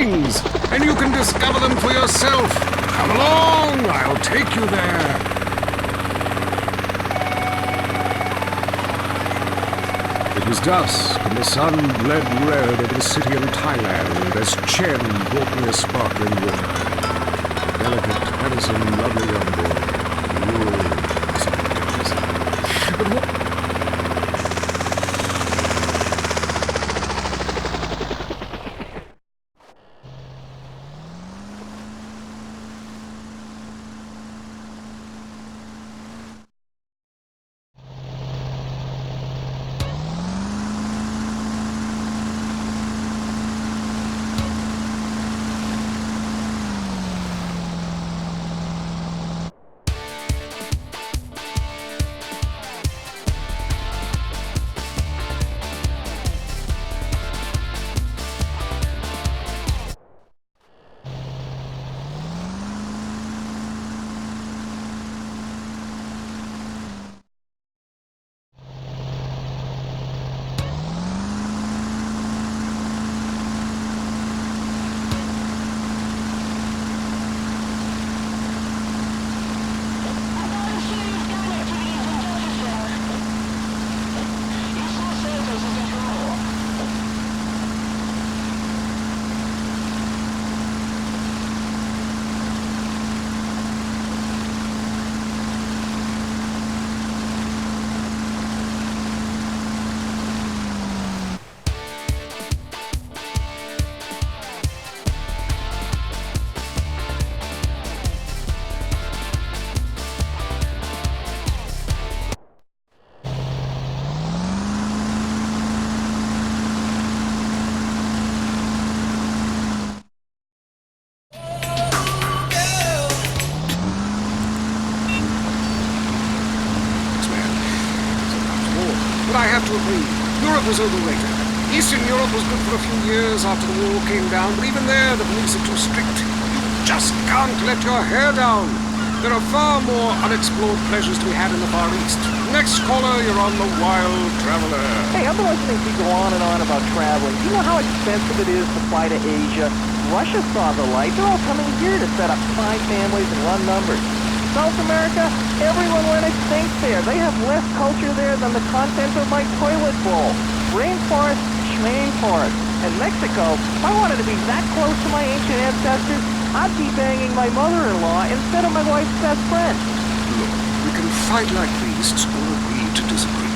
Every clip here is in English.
hidings, and you can discover them for yourself. Come along, I'll take you there. It was dusk, and the sun bled red over the city in Thailand as Chen brought me a sparkling water. A delicate, handsome, lovely young boy. But what... But I have to agree, Europe was overrated. Eastern Europe was good for a few years after the wall came down, but even there the police are too strict. You just can't let your hair down. There are far more unexplored pleasures to be had in the Far East. Next caller, you're on the Wild Traveler. Hey, I've been listening to you go on and on about traveling. Do you know how expensive it is to fly to Asia? Russia saw the light. They're all coming here to set up fine families and run numbers. South America, everyone went extinct there. They have less culture there than the content of my toilet bowl. Rainforest, schmainforest. And Mexico, if I wanted to be that close to my ancient ancestors, I'd be banging my mother-in-law instead of my wife's best friend. Look, we can fight like beasts or agree to disagree.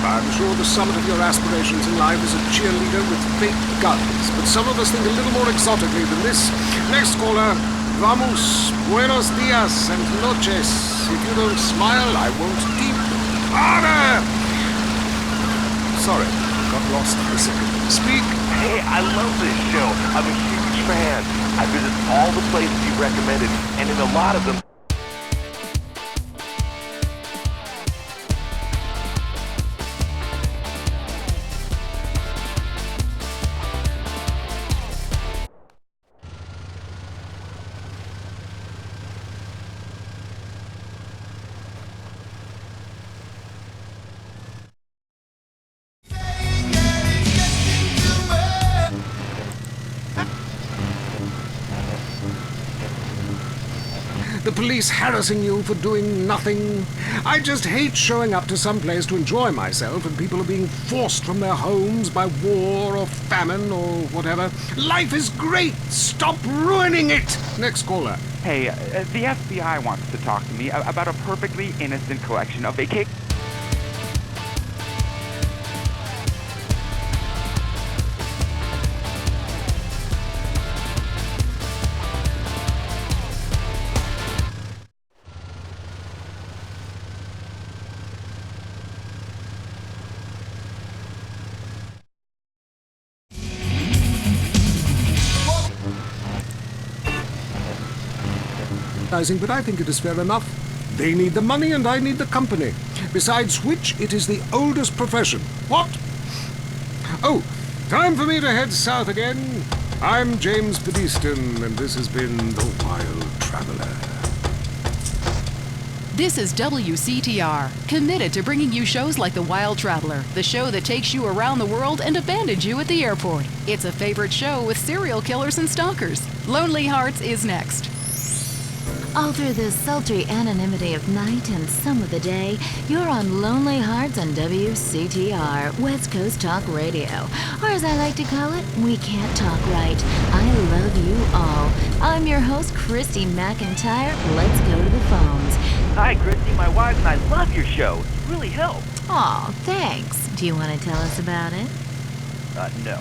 I'm sure the summit of your aspirations in life is a cheerleader with fake guns, but some of us think a little more exotically than this. Next caller. Vamos, buenos dias and noches. If you don't smile, I won't deep. Order! Sorry, got lost for a second. Speak. Hey, I love this show. I'm a huge fan. I visit all the places you recommended, and in a lot of them, the police harassing you for doing nothing. I just hate showing up to some place to enjoy myself and people are being forced from their homes by war or famine or whatever. Life is great! Stop ruining it! Next caller. Hey, the FBI wants to talk to me about a perfectly innocent collection of vacation. But I think it is fair enough. They need the money and I need the company. Besides which, it is the oldest profession. What? Oh, time for me to head south again. I'm James Pedeston, and this has been The Wild Traveler. This is WCTR, committed to bringing you shows like The Wild Traveler, the show that takes you around the world and abandons you at the airport. It's a favorite show with serial killers and stalkers. Lonely Hearts is next. All through the sultry anonymity of night and some of the day, you're on Lonely Hearts on WCTR, West Coast Talk Radio. Or as I like to call it, We Can't Talk Right. I love you all. I'm your host, Christy McIntyre. Let's go to the phones. Hi, Christy. My wife and I love your show. It really helps. Aw, thanks. Do you want to tell us about it? No.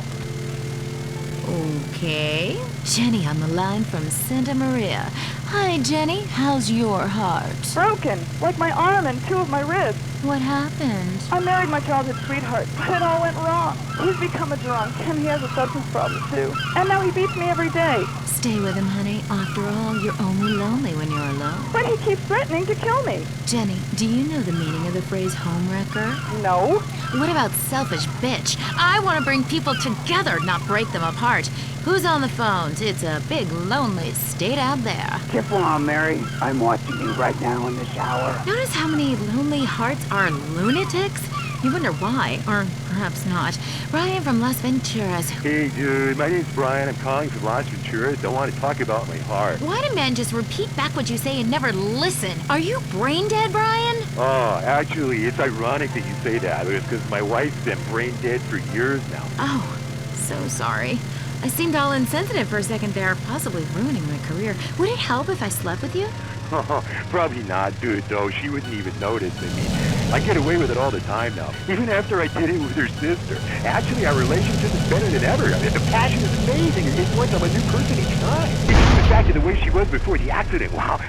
Okay. Jenny on the line from Santa Maria. Hi, Jenny. How's your heart? Broken, like my arm and two of my ribs. What happened? I married my childhood sweetheart, but it all went wrong. He's become a drunk, and he has a substance problem, too. And now he beats me every day. Stay with him, honey. After all, you're only lonely when you're alone. But he keeps threatening to kill me. Jenny, do you know the meaning of the phrase homewrecker? No. What about selfish bitch? I want to bring people together, not break them apart. Who's on the phones? It's a big, lonely state out there. Teflon, Mary. I'm watching you right now in the shower. Notice how many lonely hearts are lunatics? You wonder why, or perhaps not. Brian from Las Venturas. Hey, dude, my name's Brian. I'm calling from Las Venturas. I want to talk about my heart. Why do men just repeat back what you say and never listen? Are you brain dead, Brian? Oh, actually, it's ironic that you say that. It's because my wife's been brain dead for years now. Oh, so sorry. I seemed all insensitive for a second there, possibly ruining my career. Would it help if I slept with you? Probably not, dude, though. She wouldn't even notice. I mean, I get away with it all the time now, even after I did it with her sister. Actually, our relationship is better than ever. I mean, the passion is amazing. It's like I'm a new person each time. It's back to the way she was before the accident. Wow.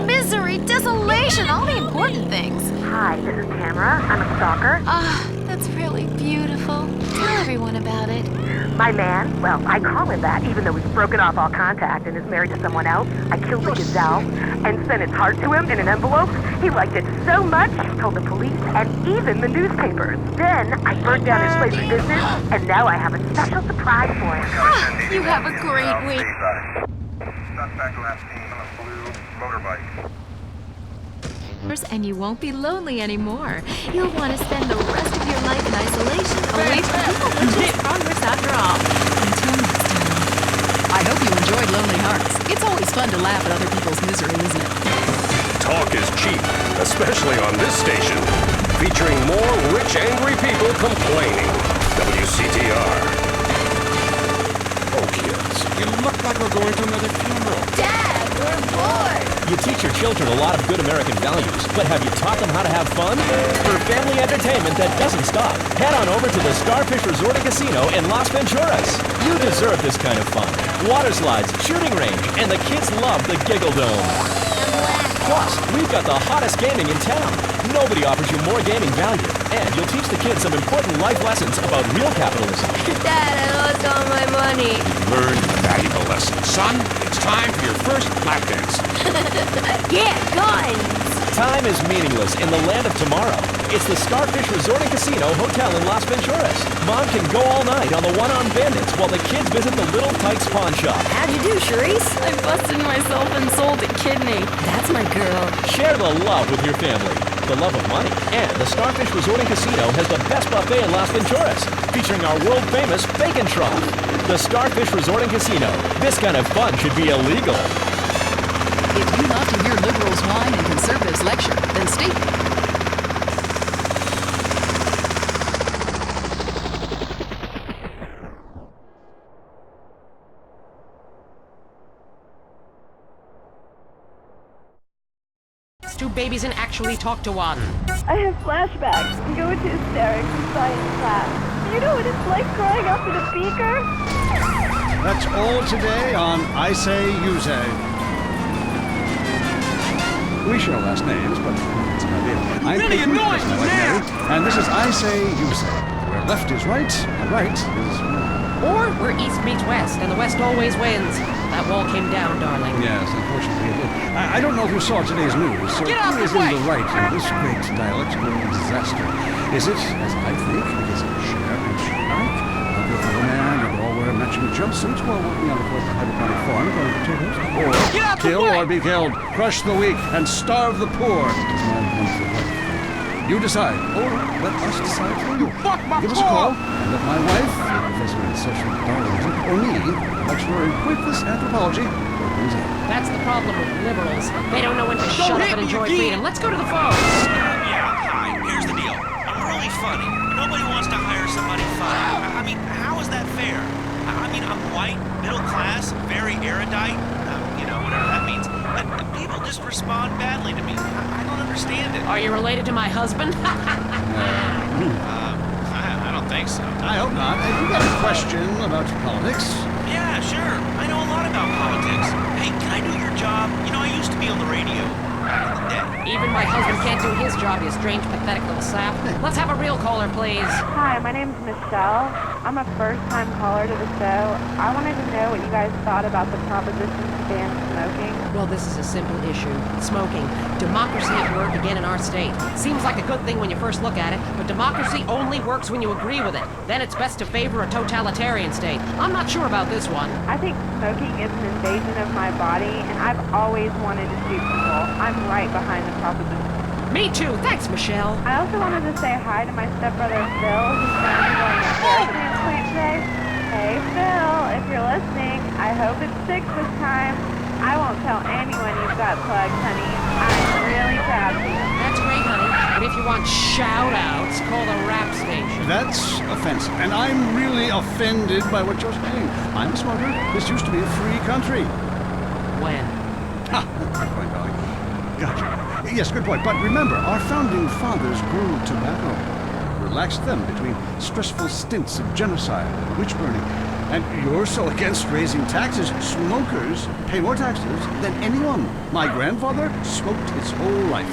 Misery, desolation, all the important things. Hi, this is Tamara. I'm a stalker. That's really beautiful. Tell everyone about it. My man, well, I call him that, even though he's broken off all contact and is married to someone else. I killed the gazelle and sent its heart to him in an envelope. He liked it so much, he told the police and even the newspapers. Then I burnt down his place of business, and now I have a special surprise for him. You have a great week. Suspect last seen on a blue motorbike. And you won't be lonely anymore. You'll want to spend the rest of your life in isolation, away from people, which is progress after all. Until next time. I hope you enjoyed Lonely Hearts. It's always fun to laugh at other people's misery, isn't it? Talk is cheap, especially on this station. Featuring more rich, angry people complaining. WCTR. Oh, kids, you look like we're going to another funeral. Dad, we're bored. You teach your children a lot of good American values, but have you taught them how to have fun? For family entertainment that doesn't stop, head on over to the Starfish Resort and Casino in Las Venturas. You deserve this kind of fun. Water slides, shooting range, and the kids love the Giggle Dome. Plus, we've got the hottest gaming in town. Nobody offers you more gaming value, and you'll teach the kids some important life lessons about real capitalism. Dad, I lost all my money. Learn a valuable lesson. Son, it's time for your first lap dance. Yeah, guns! Time is meaningless in the land of tomorrow. It's the Starfish Resort and Casino Hotel in Las Venturas. Mom can go all night on the one-armed bandits while the kids visit the Little Tykes pawn shop. How'd you do, Charisse? I busted myself and sold a kidney. That's my girl. Share the love with your family, the love of money. And the Starfish Resort and Casino has the best buffet in Las Venturas, featuring our world-famous bacon trough. The Starfish Resort and Casino. This kind of fun should be illegal. If you love to hear liberals whine and conservatives lecture, then stay. Two babies and actually talk to one. I have flashbacks and go into hysterics in science class. You know what it's like growing up in a beaker? That's all today on I Say, You Say. We share last names, but it's an idea. I'm really annoying my wife Mary, and this is I Say, You Say, where left is right and right is wrong. Or where east meets west, and the west always wins. That wall came down, darling. Yes, unfortunately it did. I don't know if you saw today's news, so Get out who is the way! in the right in this great dialectical disaster? Is it, as I think, because of Cher and Shark, a beautiful man and all wear matching jumpsuits while working on a hydroponic farm growing potatoes? Or kill or be killed, crush the weak, and starve the poor? Is my wonderful life. You decide, or let us decide for you. Give us a call, and let my wife, a professor in social Darwinism, or me, a lecturer in pointless anthropology, work things out. That's the problem with liberals. They don't know when to shut up and enjoy freedom. Let's go to the phone. Yeah, hi. Here's the deal. I'm really funny. Nobody wants to hire somebody funny. I mean, how is that fair? I mean, I'm white, middle class, very erudite, you know, whatever that means. But people just respond badly to me. I don't understand it. Are you related to my husband? I don't think so. I hope not. You got a question about politics? Yeah, sure. I know a lot about politics. Hey, can I do your job? You know, I used to be on the radio back in the day. Even my husband can't do his job, you strange, pathetic little sap. Let's have a real caller, please. Hi, my name's Michelle. I'm a first-time caller to the show. I wanted to know what you guys thought about the proposition to ban smoking. Well, this is a simple issue. Smoking. Democracy at work again in our state. Seems like a good thing when you first look at it, but democracy only works when you agree with it. Then it's best to favor a totalitarian state. I'm not sure about this one. I think smoking is an invasion of my body, and I've always wanted to shoot people. I'm right behind the proposition. Me too. Thanks, Michelle. I also wanted to say hi to my stepbrother, Phil, who's going to hair transplant today. Hey, Phil, if you're listening, I hope it's 6 this time. I won't tell anyone you've got plugs, honey. I'm really proud of you. That's great, honey. And if you want shout-outs, call the rap station. That's offensive, and I'm really offended by what you're saying. I'm a smoker. This used to be a free country. When? Ha! Good point, darling. Gotcha. Yes, good point. But remember, our founding fathers grew tobacco, relaxed them between stressful stints of genocide and witch burning. And you're so against raising taxes. Smokers pay more taxes than anyone. My grandfather smoked his whole life.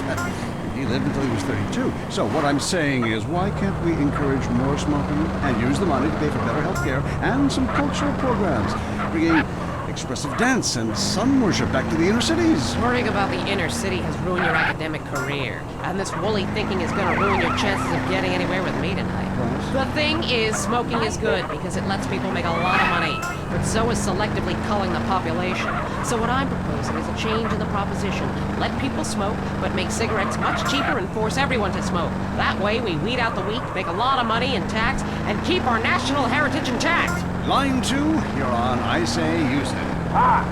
He lived until he was 32. So what I'm saying is, why can't we encourage more smoking and use the money to pay for better health care and some cultural programs, bringing expressive dance and sun worship back to the inner cities? Worrying about the inner city has ruined your academic career. And this woolly thinking is going to ruin your chances of getting anywhere with me tonight. The thing is, smoking is good because it lets people make a lot of money. But so is selectively culling the population. So what I'm proposing is a change in the proposition. Let people smoke, but make cigarettes much cheaper and force everyone to smoke. That way we weed out the weak, make a lot of money in tax, and keep our national heritage intact. Line 2, you're on I Say, You Say. Hi,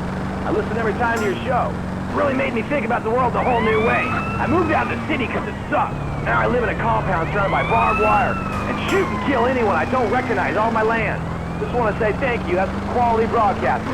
I listen every time to your show. It really made me think about the world a whole new way. I moved out of the city because it sucks. Now I live in a compound surrounded by barbed wire and shoot and kill anyone I don't recognize on my land. Just want to say thank you. That's quality broadcasting.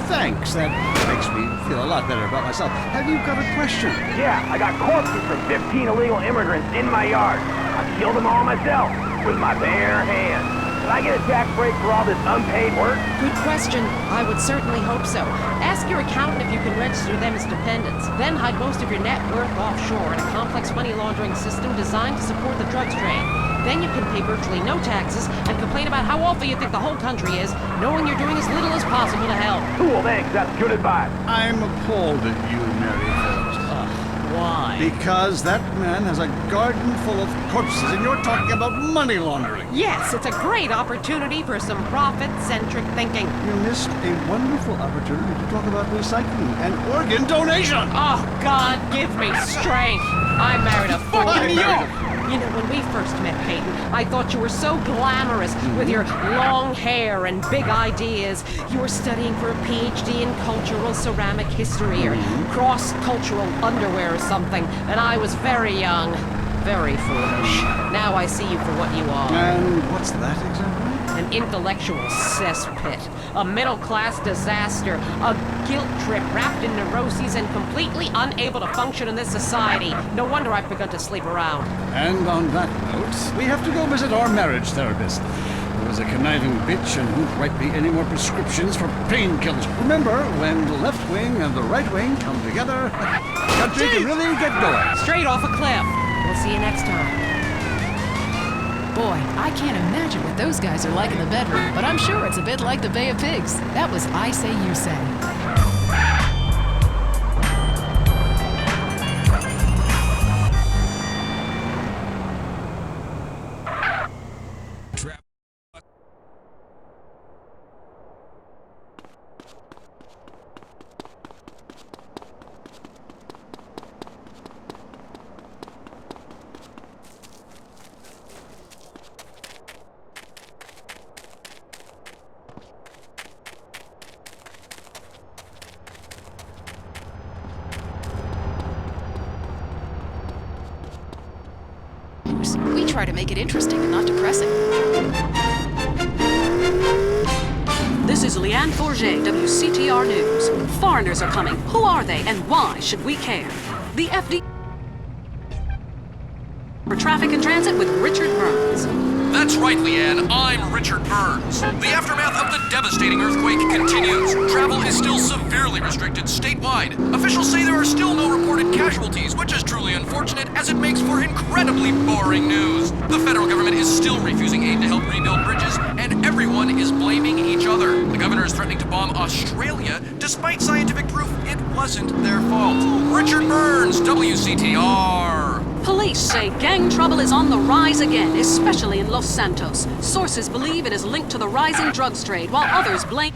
Thanks. That makes me feel a lot better about myself. Have you got a question? Yeah, I got corpses from 15 illegal immigrants in my yard. I killed them all myself with my bare hands. Can I get a tax break for all this unpaid work? Good question. I would certainly hope so. Ask your accountant if you can register them as dependents. Then hide most of your net worth offshore in a complex money laundering system designed to support the drugs trade. Then you can pay virtually no taxes and complain about how awful you think the whole country is, knowing you're doing as little as possible to help. Cool, thanks. That's good advice. I'm appalled at you, Mary Phillips. Why? Because that man has a garden full of corpses, and you're talking about money laundering. Yes, it's a great opportunity for some profit-centric thinking. You missed a wonderful opportunity to talk about recycling and organ donation. Oh, God, give me strength. I married a fool in New York. You know, when we first met, Peyton, I thought you were so glamorous with your long hair and big ideas. You were studying for a PhD in cultural ceramic history or cross-cultural underwear or something, and I was very young, very foolish. Now I see you for what you are. And what's that exactly? An intellectual cesspit, a middle-class disaster, a guilt trip wrapped in neuroses and completely unable to function in this society. No wonder I've begun to sleep around. And on that note, we have to go visit our marriage therapist. There was a conniving bitch and won't write me any more prescriptions for painkillers. Remember, when the left wing and the right wing come together, the country can really get going. Straight off a cliff. We'll see you next time. Boy, I can't imagine what those guys are like in the bedroom, but I'm sure it's a bit like the Bay of Pigs. That was I Say, You Say. We try to make it interesting and not depressing. This is Leanne Forget, WCTR News. Foreigners are coming. Who are they and why should we care? The FD for Traffic and Transit with Richard Burns. That's right, Leanne. I'm Richard Burns. The aftermath of the devastating earthquake continues. Travel is still severely restricted statewide. Officials say there are still no reported casualties, which is truly unfortunate as it makes for incredibly boring news. The federal government is still refusing aid to help rebuild bridges, and everyone is blaming each other. The governor is threatening to bomb Australia, despite scientific proof it wasn't their fault. Richard Burns, WCTR. Police say gang trouble is on the rise again, especially in Los Santos. Sources believe it is linked to the rising drugs trade, while others blame